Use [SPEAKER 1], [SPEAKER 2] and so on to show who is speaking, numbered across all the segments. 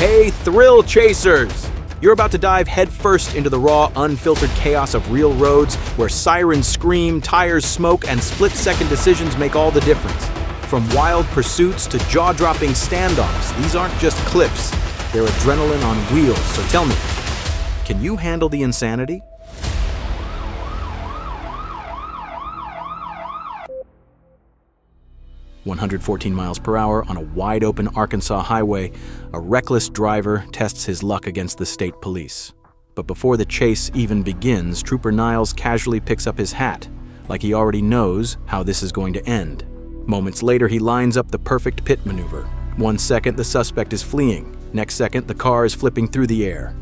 [SPEAKER 1] Hey, thrill chasers! You're about to dive headfirst into the raw, unfiltered chaos of real roads where sirens scream, tires smoke, and split-second decisions make all the difference. From wild pursuits to jaw-dropping standoffs, these aren't just clips, they're adrenaline on wheels. So tell me, can you handle the insanity? "114 miles per hour on a wide-open Arkansas highway, a reckless driver tests his luck against the state police. But before the chase even begins, Trooper Niles casually picks up his hat, like he already knows how this is going to end. Moments later, he lines up the perfect pit maneuver. 1 second, the suspect is fleeing. Next second, the car is flipping through the air.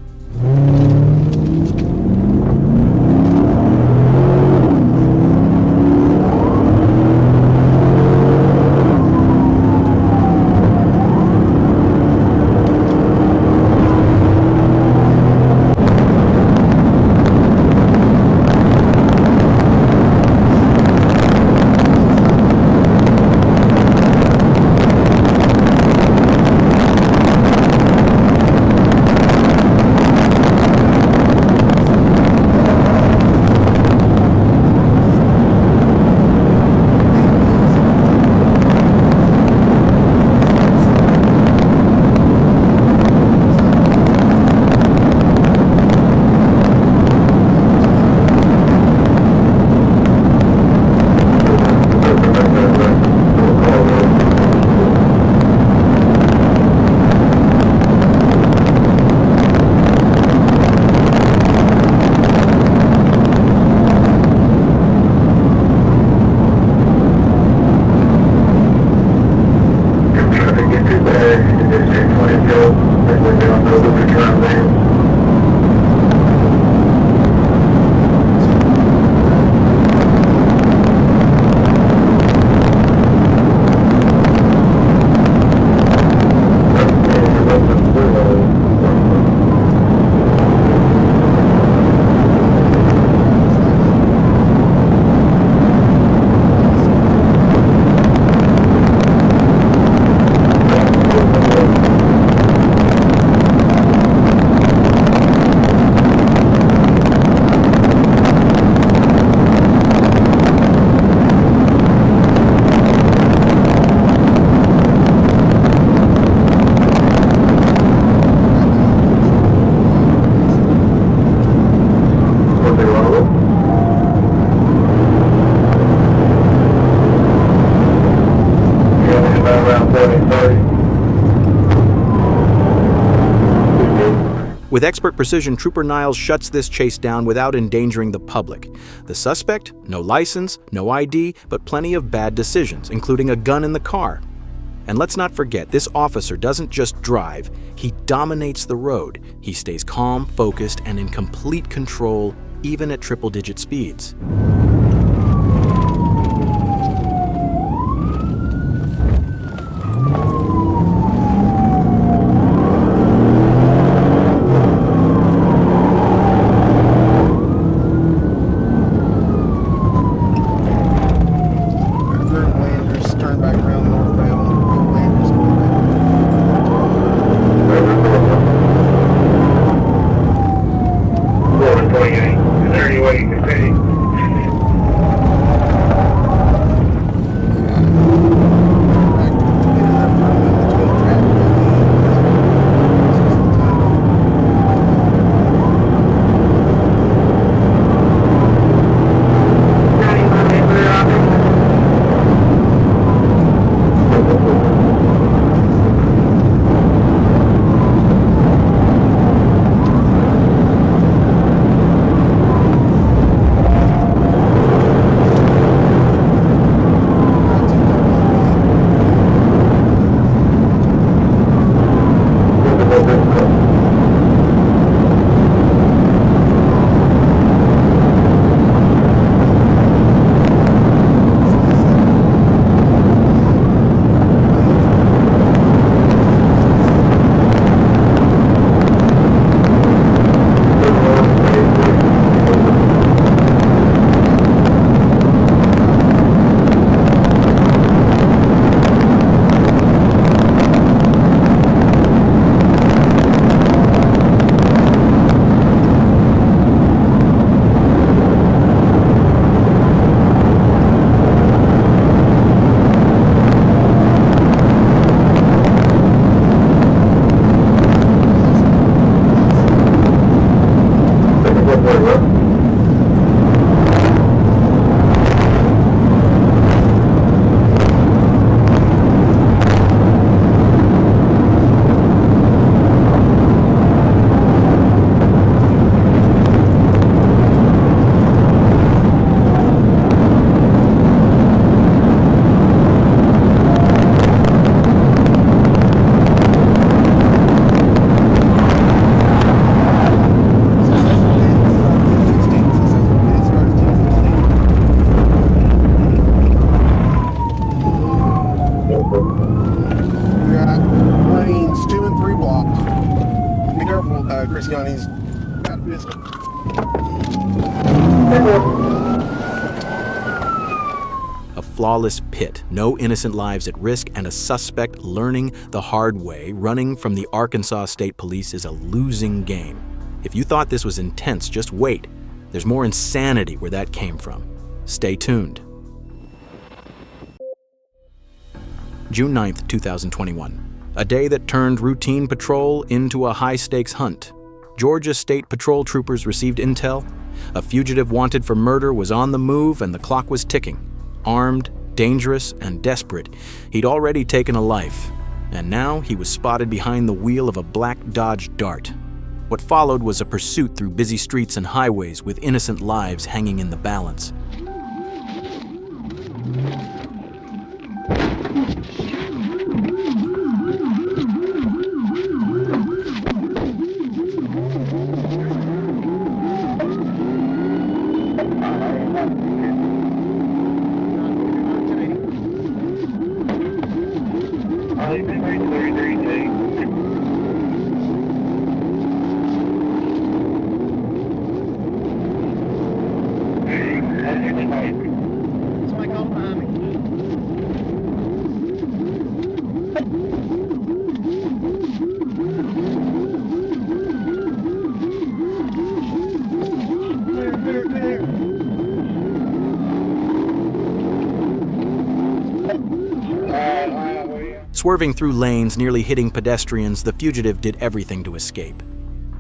[SPEAKER 1] With expert precision, Trooper Niles shuts this chase down without endangering the public. The suspect? No license, no ID, but plenty of bad decisions, including a gun in the car. And let's not forget, this officer doesn't just drive, he dominates the road. He stays calm, focused, and in complete control, even at triple-digit speeds.
[SPEAKER 2] Is there any way you can pay? Chris Gunny's got a business.
[SPEAKER 1] A flawless pit, no innocent lives at risk, and a suspect learning the hard way. Running from the Arkansas State Police is a losing game. If you thought this was intense, just wait. There's more insanity where that came from. Stay tuned. June 9th, 2021. A day that turned routine patrol into a high-stakes hunt. Georgia State Patrol troopers received intel. A fugitive wanted for murder was on the move and the clock was ticking. Armed, dangerous, and desperate, he'd already taken a life. And now he was spotted behind the wheel of a black Dodge Dart. What followed was a pursuit through busy streets and highways with innocent lives hanging in the balance. Swerving through lanes, nearly hitting pedestrians, the fugitive did everything to escape.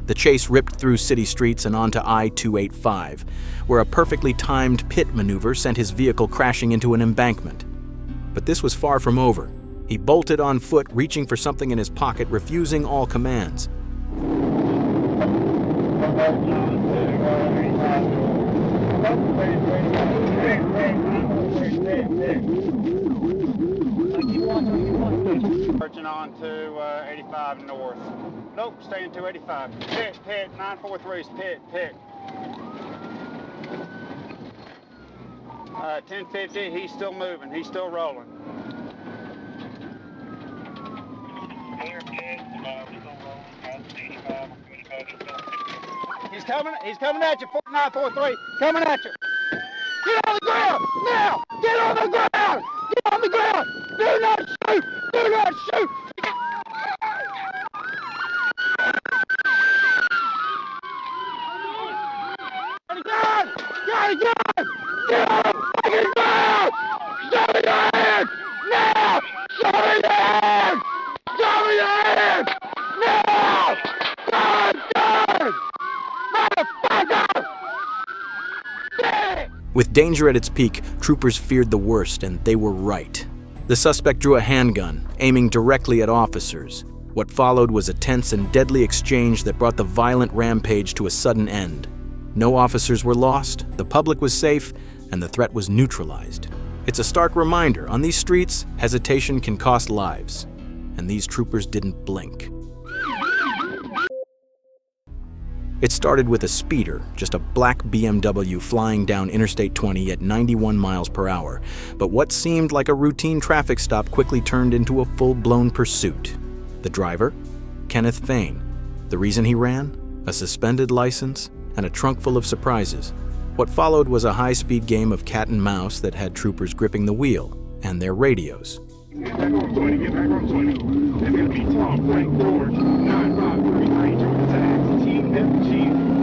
[SPEAKER 1] The chase ripped through city streets and onto I-285, where a perfectly timed pit maneuver sent his vehicle crashing into an embankment. But this was far from over. He bolted on foot, reaching for something in his pocket, refusing all commands.
[SPEAKER 3] Marching on to 85 north. Nope, staying 285. Pit, 943's pit. 1050, he's still moving, he's still rolling. He's coming at you, 943, coming at you. Get on the ground, now! Get on the ground! Get on the ground! Do not shoot! Do not shoot! Got a gun! Get on the fucking ground! Show me your hands! Now! Show me your hands! Show me your hands! Now! Gun! Motherfucker!
[SPEAKER 1] With danger at its peak, troopers feared the worst, and they were right. The suspect drew a handgun, aiming directly at officers. What followed was a tense and deadly exchange that brought the violent rampage to a sudden end. No officers were lost, the public was safe, and the threat was neutralized. It's a stark reminder, on these streets, hesitation can cost lives. And these troopers didn't blink. It started with a speeder, just a black BMW flying down Interstate 20 at 91 miles per hour. But what seemed like a routine traffic stop quickly turned into a full-blown pursuit. The driver? Kenneth Fain. The reason he ran? A suspended license and a trunk full of surprises. What followed was a high-speed game of cat and mouse that had troopers gripping the wheel and their radios.
[SPEAKER 4] Get back on 20, get back on 20. It's gonna be Tom, Frank, George, 9533, join the tags. Team FG,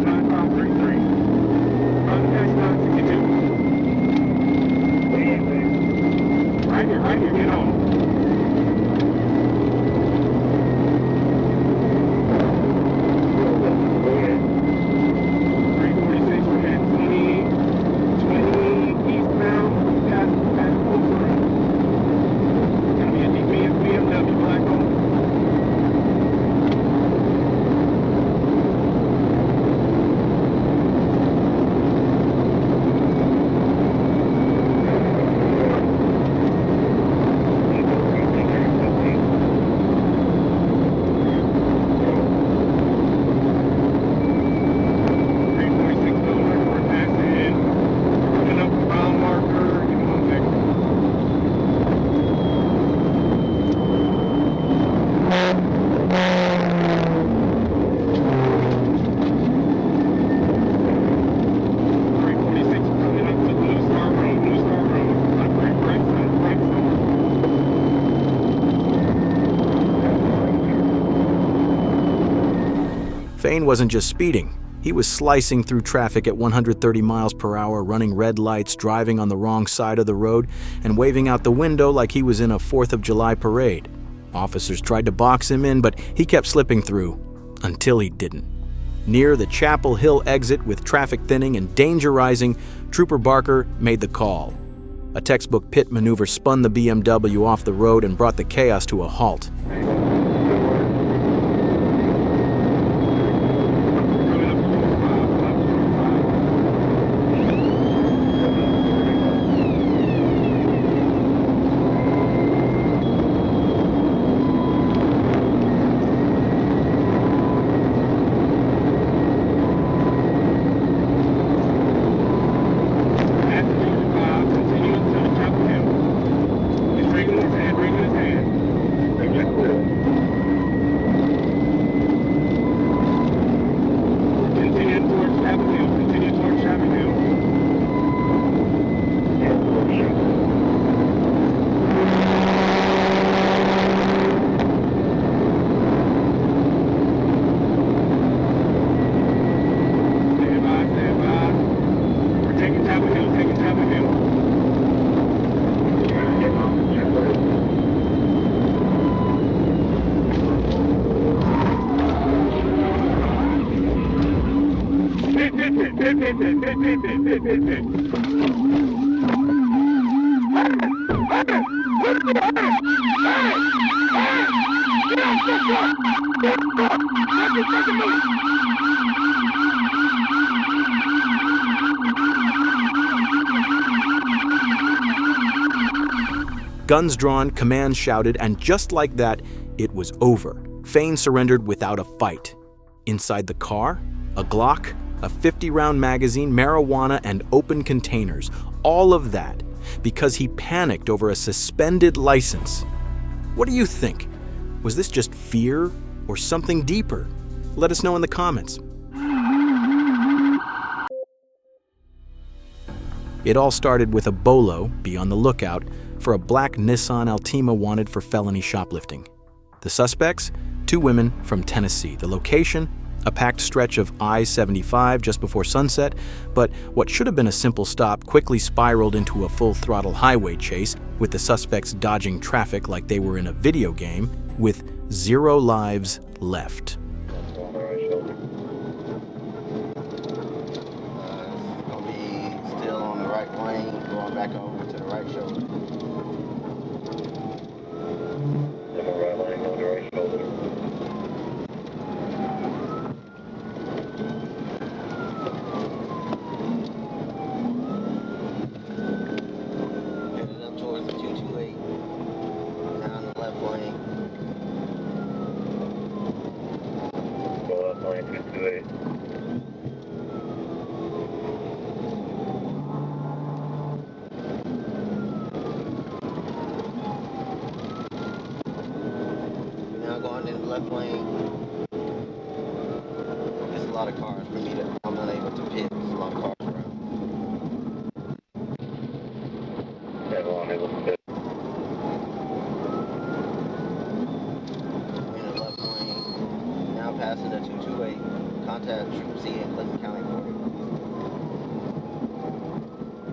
[SPEAKER 4] 9533. Contact 962. Right here, get on.
[SPEAKER 1] Fane wasn't just speeding. He was slicing through traffic at 130 miles per hour, running red lights, driving on the wrong side of the road, and waving out the window like he was in a 4th of July parade. Officers tried to box him in, but he kept slipping through, until he didn't. Near the Chapel Hill exit, with traffic thinning and danger rising, Trooper Barker made the call. A textbook pit maneuver spun the BMW off the road and brought the chaos to a halt. Guns drawn, commands shouted, and just like that, it was over. Fane surrendered without a fight. Inside the car, a Glock, a 50-round magazine, marijuana, and open containers. All of that because he panicked over a suspended license. What do you think? Was this just fear or something deeper? Let us know in the comments. It all started with a bolo, be on the lookout, for a black Nissan Altima wanted for felony shoplifting. The suspects? 2 women from Tennessee. The location? A packed stretch of I-75 just before sunset, but what should have been a simple stop quickly spiraled into a full-throttle highway chase, with the suspects dodging traffic like they were in a video game, with 0 lives left.
[SPEAKER 5] Gonna be still on the right lane, going back over to the right shoulder.
[SPEAKER 4] Right lane, on the right shoulder.
[SPEAKER 5] Headed up towards the 228, down the left lane.
[SPEAKER 4] Go up lane 228.
[SPEAKER 5] Going in the left lane. There's a lot of cars for me to, I'm unable to pit. There's a lot of cars around.
[SPEAKER 4] Everyone able to fit.
[SPEAKER 5] We're in the left lane. Now passing the 228. Contact Troop C in Clinton County border.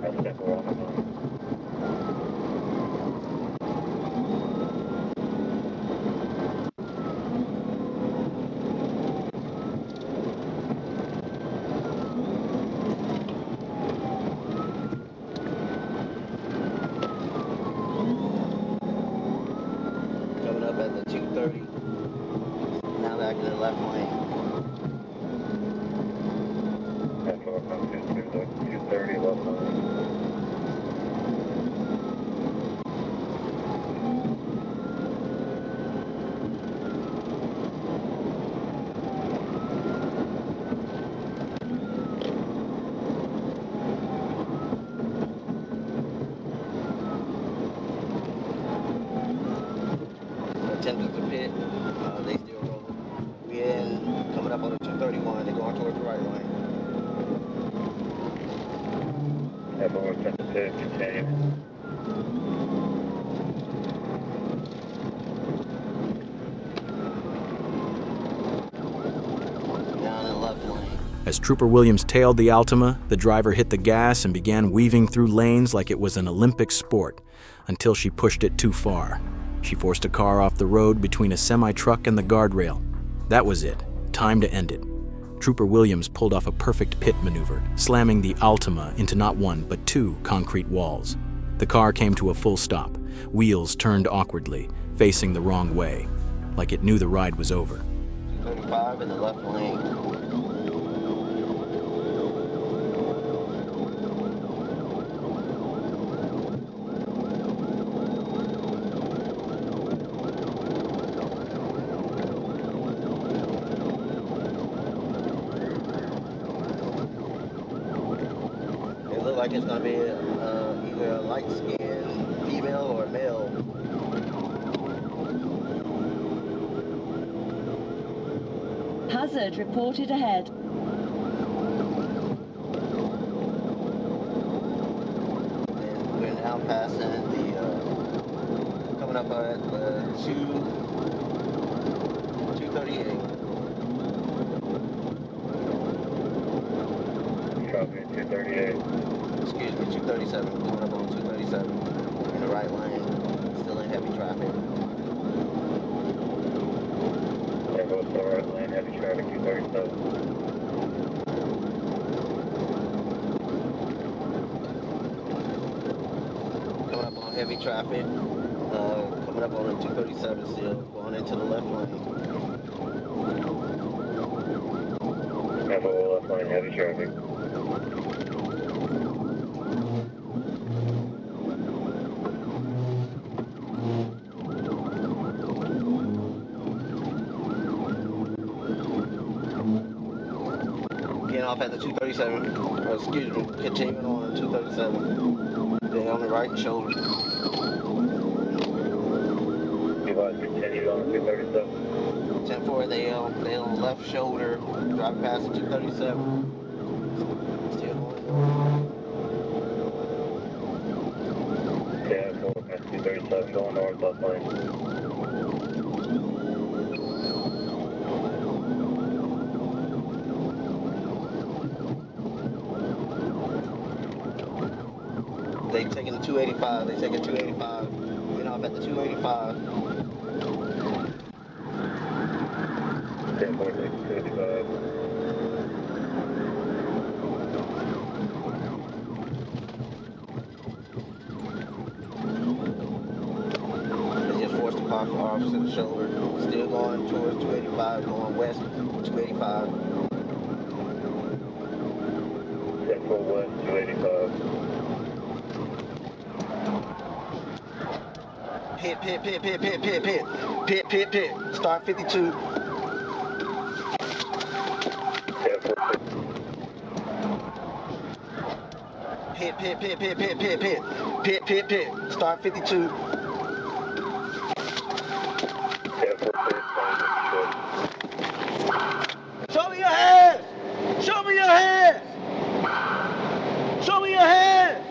[SPEAKER 4] I'll step around the line.
[SPEAKER 5] Coming up at the 230. Now back in the left lane.
[SPEAKER 4] That's what I'm going to do. 230 left lane.
[SPEAKER 5] Attempted to pit. They still rolling. We in coming up on the 231. They're going towards the right lane.
[SPEAKER 4] Everyone set the pit, continue.
[SPEAKER 1] As Trooper Williams tailed the Altima, the driver hit the gas and began weaving through lanes like it was an Olympic sport, until she pushed it too far. She forced a car off the road between a semi-truck and the guardrail. That was it. Time to end it. Trooper Williams pulled off a perfect pit maneuver, slamming the Altima into not one but two concrete walls. The car came to a full stop, wheels turned awkwardly, facing the wrong way, like it knew the ride was over.
[SPEAKER 5] 35 in the left lane. It looks like it's going to be either a light-skinned female or a male.
[SPEAKER 6] Hazard reported ahead.
[SPEAKER 5] And we're now passing the, coming up at 238.
[SPEAKER 4] Copy, 238.
[SPEAKER 5] Excuse me, 237. Coming up on 237 in the right lane. Still in heavy traffic.
[SPEAKER 4] Yeah, go to the right lane, heavy traffic, 237.
[SPEAKER 5] Coming up on heavy traffic. Coming up on the 237 still. Going into the left lane.
[SPEAKER 4] Yeah, go left lane, heavy traffic.
[SPEAKER 5] Getting off at the 237. Excuse me, continuing on the 237. Then on the right shoulder.
[SPEAKER 4] You guys continue on 237.
[SPEAKER 5] 10-4, they on the left shoulder. Driving past the 237. Still going north.
[SPEAKER 4] Yeah, go past 237, going north, left lane.
[SPEAKER 5] They taking the 285. They taking 285. Getting off at the 285.
[SPEAKER 4] Yeah, go 285.
[SPEAKER 5] They just forced the car for opposite the shoulder. Still going towards 285, going west 285.
[SPEAKER 4] Yeah, go west, 285.
[SPEAKER 5] Pit. Start 52.
[SPEAKER 4] Yeah, 450.
[SPEAKER 5] Pit. Start 52.
[SPEAKER 4] Yeah, 450.
[SPEAKER 3] Show me your hands! Show me your hands! Show me your hands!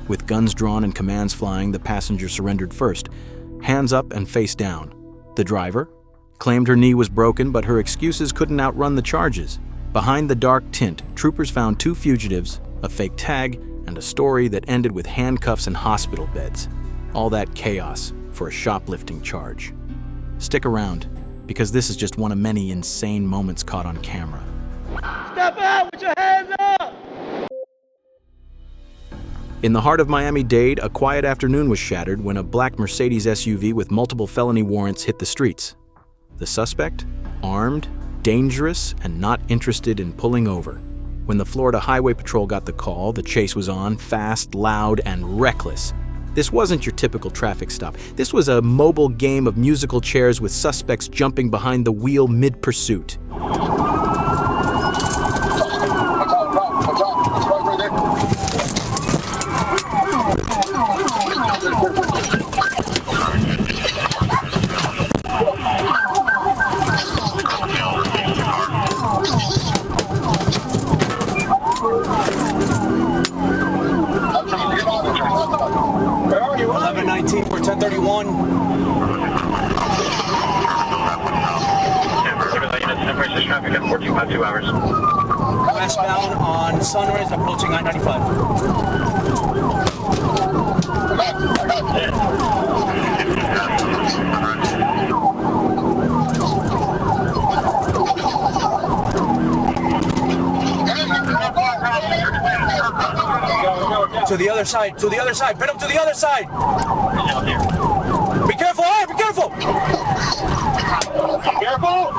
[SPEAKER 1] With guns drawn and commands flying, the passenger surrendered first, hands up and face down. The driver claimed her knee was broken, but her excuses couldn't outrun the charges. Behind the dark tint, troopers found two fugitives, a fake tag, and a story that ended with handcuffs and hospital beds. All that chaos for a shoplifting charge. Stick around, because this is just one of many insane moments caught on camera.
[SPEAKER 3] Step out with your hands up!
[SPEAKER 1] In the heart of Miami-Dade, a quiet afternoon was shattered when a black Mercedes SUV with multiple felony warrants hit the streets. The suspect? Armed, dangerous, and not interested in pulling over. When the Florida Highway Patrol got the call, the chase was on, fast, loud, and reckless. This wasn't your typical traffic stop. This was a mobile game of musical chairs with suspects jumping behind the wheel mid-pursuit.
[SPEAKER 4] versus traffic at 14.2 hours.
[SPEAKER 6] Westbound on Sunrise, approaching I-95. To the other side, pin him to the other side! Be careful, be careful!
[SPEAKER 4] Careful!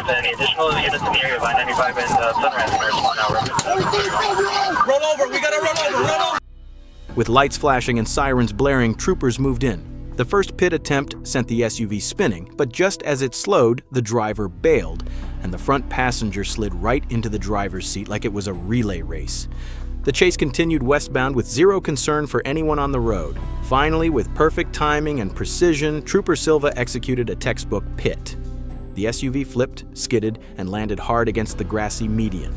[SPEAKER 4] Any additional units in the area of I-95 and Sunrise respond now.
[SPEAKER 6] Roll over, we gotta roll over!
[SPEAKER 1] With lights flashing and sirens blaring, troopers moved in. The first pit attempt sent the SUV spinning, but just as it slowed, the driver bailed, and the front passenger slid right into the driver's seat like it was a relay race. The chase continued westbound with zero concern for anyone on the road. Finally, with perfect timing and precision, Trooper Silva executed a textbook pit. The SUV flipped, skidded, and landed hard against the grassy median.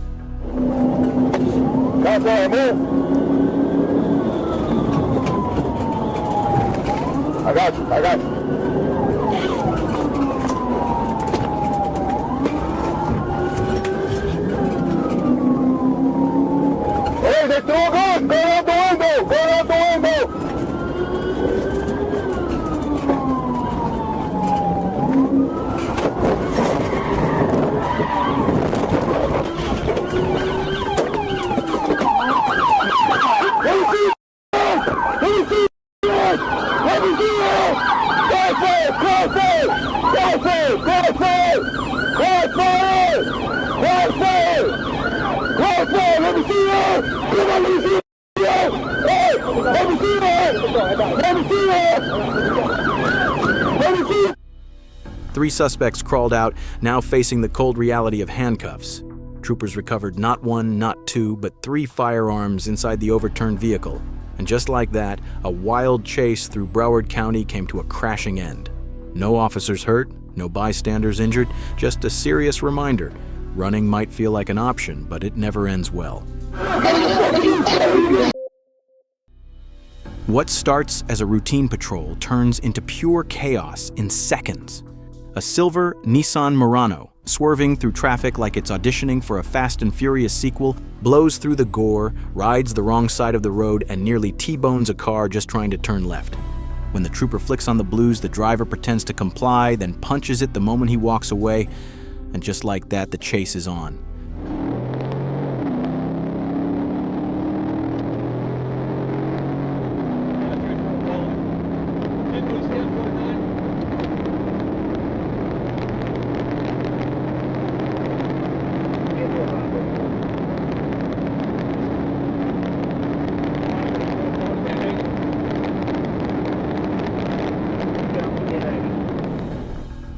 [SPEAKER 3] I got you. Hey, they're still going! Go out the window!
[SPEAKER 1] Three suspects crawled out, now facing the cold reality of handcuffs. Troopers recovered not one, not two, but 3 firearms inside the overturned vehicle. And just like that, a wild chase through Broward County came to a crashing end. No officers hurt, no bystanders injured, just a serious reminder. Running might feel like an option, but it never ends well. What starts as a routine patrol turns into pure chaos in seconds. A silver Nissan Murano, swerving through traffic like it's auditioning for a Fast and Furious sequel, blows through the gore, rides the wrong side of the road, and nearly T-bones a car just trying to turn left. When the trooper flicks on the blues, the driver pretends to comply, then punches it the moment he walks away, and just like that, the chase is on.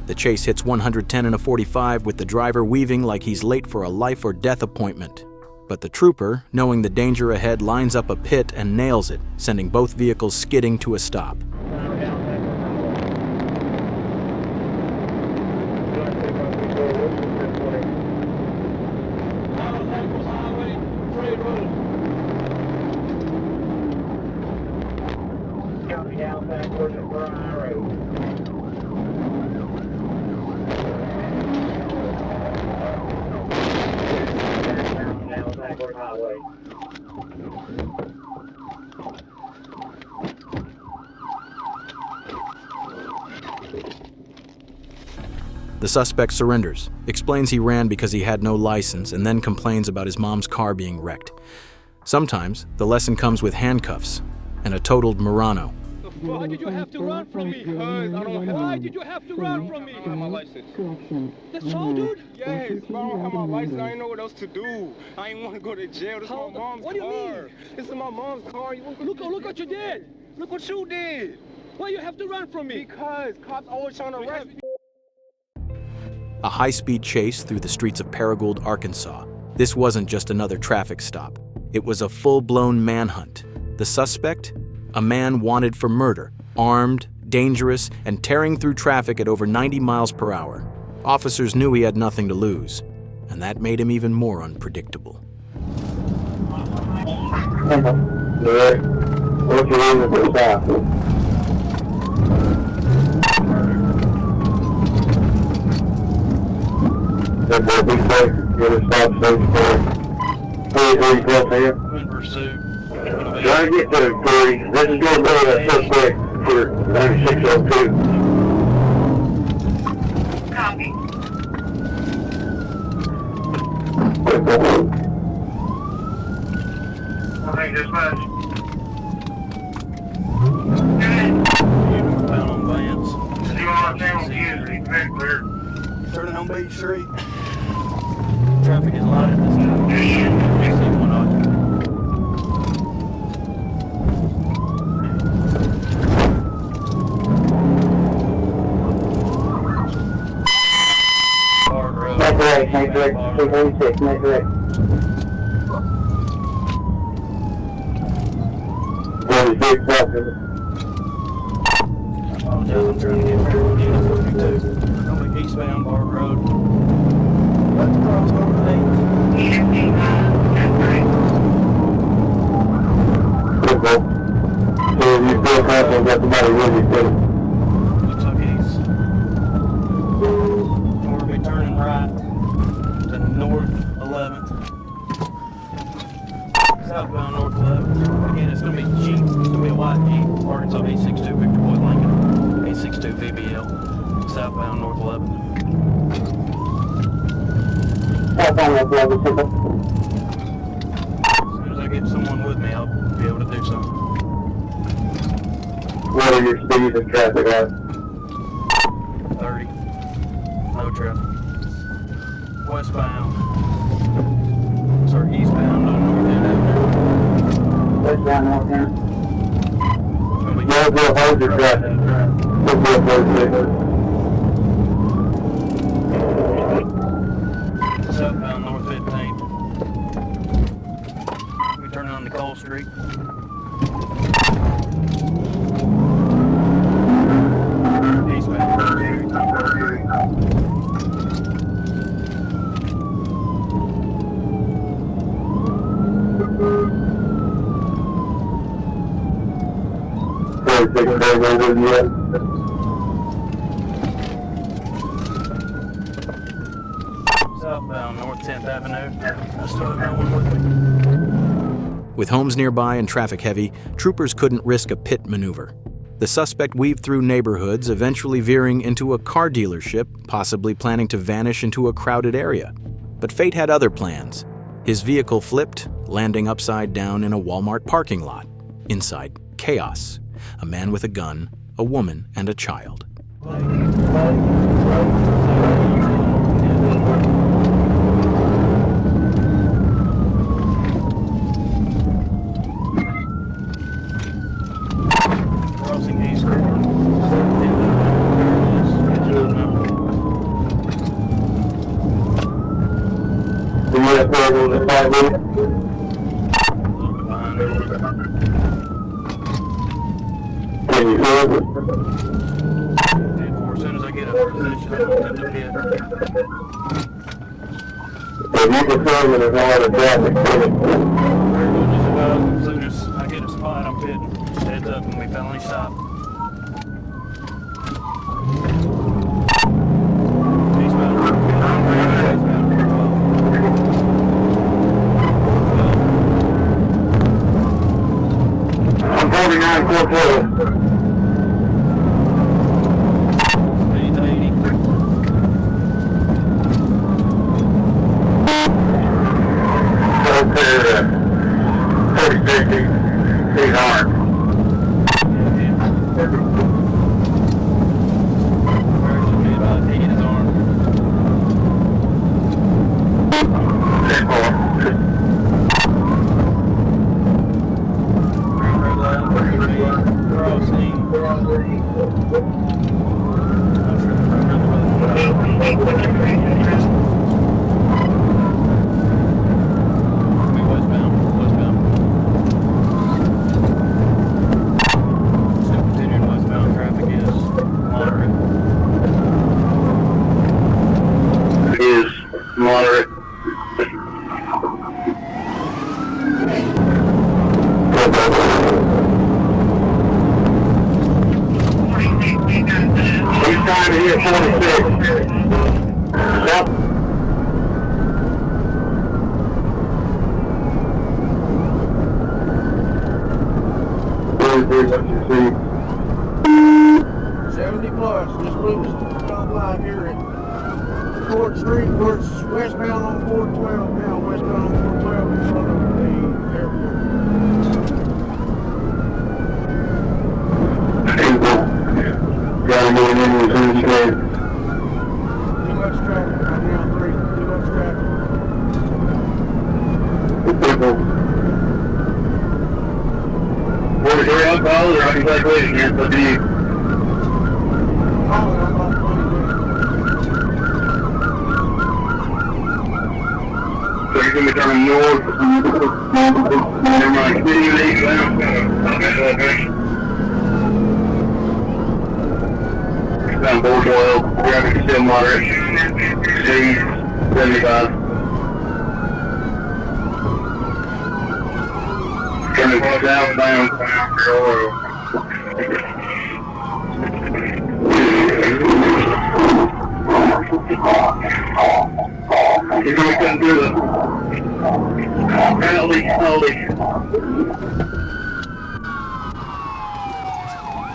[SPEAKER 1] The chase hits 110 in a 45 with the driver weaving like he's late for a life or death appointment. But the trooper, knowing the danger ahead, lines up a pit and nails it, sending both vehicles skidding to a stop. The suspect surrenders, explains he ran because he had no license, and then complains about his mom's car being wrecked. Sometimes, the lesson comes with handcuffs and a totaled Murano.
[SPEAKER 2] Why did you have to run from me? Why did you have to run from me? I have my license.
[SPEAKER 3] That's all, dude?
[SPEAKER 2] Yes, if I don't have my license, I ain't know what else to do. I ain't want to go to jail. This is my mom's car.
[SPEAKER 3] What do you mean?
[SPEAKER 2] This is my mom's car.
[SPEAKER 3] Look what you did.
[SPEAKER 2] Look what you did.
[SPEAKER 3] Why you have to run from me?
[SPEAKER 2] Because cops always trying to arrest me.
[SPEAKER 1] A high-speed chase through the streets of Paragould, Arkansas. This wasn't just another traffic stop. It was a full-blown manhunt. The suspect? A man wanted for murder, armed, dangerous, and tearing through traffic at over 90 miles per hour. Officers knew he had nothing to lose, and that made him even more unpredictable.
[SPEAKER 3] That boy, be safe. Get a stop sign for it. Who you close here?
[SPEAKER 6] In pursuit.
[SPEAKER 3] Try to get to 3. This is going to be a suspect for 9602.
[SPEAKER 7] Copy.
[SPEAKER 3] Okay, dispatch.
[SPEAKER 6] Bound on Vance.
[SPEAKER 3] You want to channel Usually, very clear.
[SPEAKER 6] Turning on Beach Street. Traffic is light at this time. See one object. Park Road.
[SPEAKER 3] Make direct, 236, make direct. What is big traffic?
[SPEAKER 6] I apologize, I'm trying to get back to unit 42. Only eastbound Park Road. Let's cross over the 8.
[SPEAKER 3] Football. So if you feel confident that somebody really good.
[SPEAKER 6] Looks like he's going to be turning right to North 11th. Southbound North 11th. Again, it's going to be Jeep. It's going to be a white Jeep. Arkansas 862 Victor Boyd Lincoln. 862 VBL. Southbound North 11th.
[SPEAKER 3] Southbound North 11th,
[SPEAKER 6] As soon as I get someone with me, I'll be able to do something.
[SPEAKER 3] What are your speeds and traffic at?
[SPEAKER 6] 30. No traffic. Westbound. Sorry, eastbound on North End Avenue.
[SPEAKER 3] Westbound North End.
[SPEAKER 6] It's gonna be
[SPEAKER 3] Northville, hold your traffic. Football 36.
[SPEAKER 6] southbound North 15th. We turn on to Cole Street. Eastbound Cole Street. Southbound North 10th Avenue. I still have no one with me.
[SPEAKER 1] With homes nearby and traffic heavy, troopers couldn't risk a pit maneuver. The suspect weaved through neighborhoods, eventually veering into a car dealership, possibly planning to vanish into a crowded area. But fate had other plans. His vehicle flipped, landing upside down in a Walmart parking lot. Inside, chaos. A man with a gun, a woman, and a child.
[SPEAKER 6] Crossing East Court.
[SPEAKER 3] Can you hear it?
[SPEAKER 6] As soon as I get a position, I'm going to pit.
[SPEAKER 3] If you can tell me there's a lot of traffic,
[SPEAKER 6] As soon as I get a spot, I'm pitting. Heads up and we finally stop. Eastbound.
[SPEAKER 3] I'm 49-412.
[SPEAKER 6] Speed's 80.
[SPEAKER 3] So clear 40-50 feet hard. Is moderate. He's trying to hit 46. South. speed?
[SPEAKER 6] 70 plus, just blew the stop line here at Court Street, where it's westbound on 412 now, westbound on 412 in front of the airport.
[SPEAKER 3] Gotta move in as soon as you can.
[SPEAKER 6] Too much traffic right now, 3, too much traffic.
[SPEAKER 3] What is your alcohol or are you back waiting again? What do you?
[SPEAKER 6] Calling, I'm about 20 minutes.
[SPEAKER 3] So you're going to be coming north. Never mind, continue east now. Okay. Down board oil, traffic is still moderate. Speed 75. Turning southbound for oil. You're going to come through the penalty.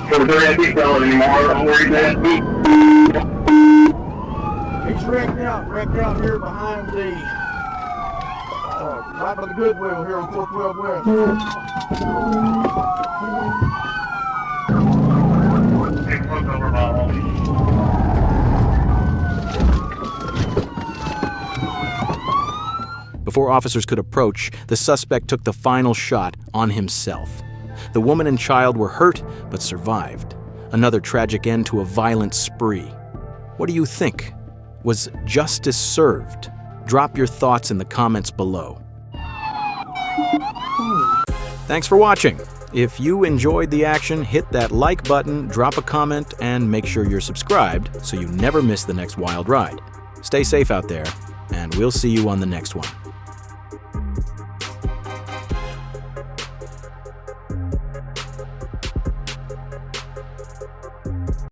[SPEAKER 3] So the third ain't selling anymore. Don't worry about it.
[SPEAKER 6] He's wrecked out here behind the, right by the Goodwill here on 412 West.
[SPEAKER 1] Before officers could approach, the suspect took the final shot on himself. The woman and child were hurt, but survived. Another tragic end to a violent spree. What do you think? Was justice served? Drop your thoughts in the comments below. Thanks for watching. If you enjoyed the action, hit that like button, drop a comment, and make sure you're subscribed so you never miss the next wild ride. Stay safe out there, and we'll see you on the next one.